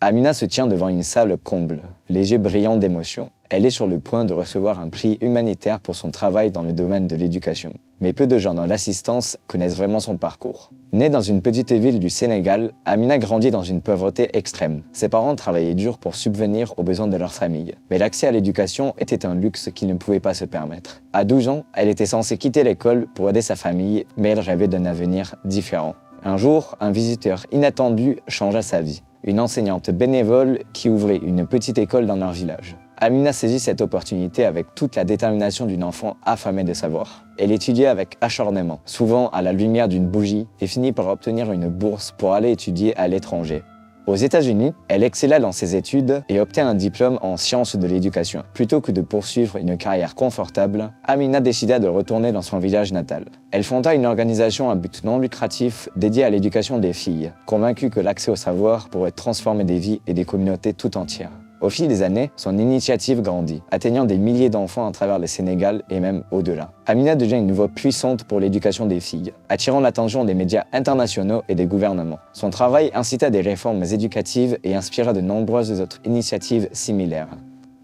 Amina se tient devant une salle comble, les yeux brillants d'émotion. Elle est sur le point de recevoir un prix humanitaire pour son travail dans le domaine de l'éducation. Mais peu de gens dans l'assistance connaissent vraiment son parcours. Née dans une petite ville du Sénégal, Amina grandit dans une pauvreté extrême. Ses parents travaillaient dur pour subvenir aux besoins de leur famille. Mais l'accès à l'éducation était un luxe qu'ils ne pouvaient pas se permettre. À 12 ans, elle était censée quitter l'école pour aider sa famille, mais elle rêvait d'un avenir différent. Un jour, un visiteur inattendu changea sa vie. Une enseignante bénévole qui ouvrait une petite école dans leur village. Amina saisit cette opportunité avec toute la détermination d'une enfant affamée de savoir. Elle étudiait avec acharnement, souvent à la lumière d'une bougie, et finit par obtenir une bourse pour aller étudier à l'étranger. Aux États-Unis, elle excella dans ses études et obtint un diplôme en sciences de l'éducation. Plutôt que de poursuivre une carrière confortable, Amina décida de retourner dans son village natal. Elle fonda une organisation à but non lucratif dédiée à l'éducation des filles, convaincue que l'accès au savoir pourrait transformer des vies et des communautés tout entières. Au fil des années, son initiative grandit, atteignant des milliers d'enfants à travers le Sénégal et même au-delà. Amina devient une voix puissante pour l'éducation des filles, attirant l'attention des médias internationaux et des gouvernements. Son travail incita des réformes éducatives et inspira de nombreuses autres initiatives similaires.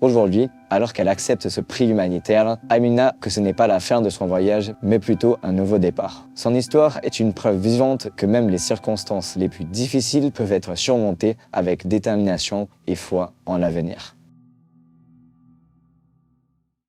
Aujourd'hui, alors qu'elle accepte ce prix humanitaire, Amina que ce n'est pas la fin de son voyage, mais plutôt un nouveau départ. Son histoire est une preuve vivante que même les circonstances les plus difficiles peuvent être surmontées avec détermination et foi en l'avenir.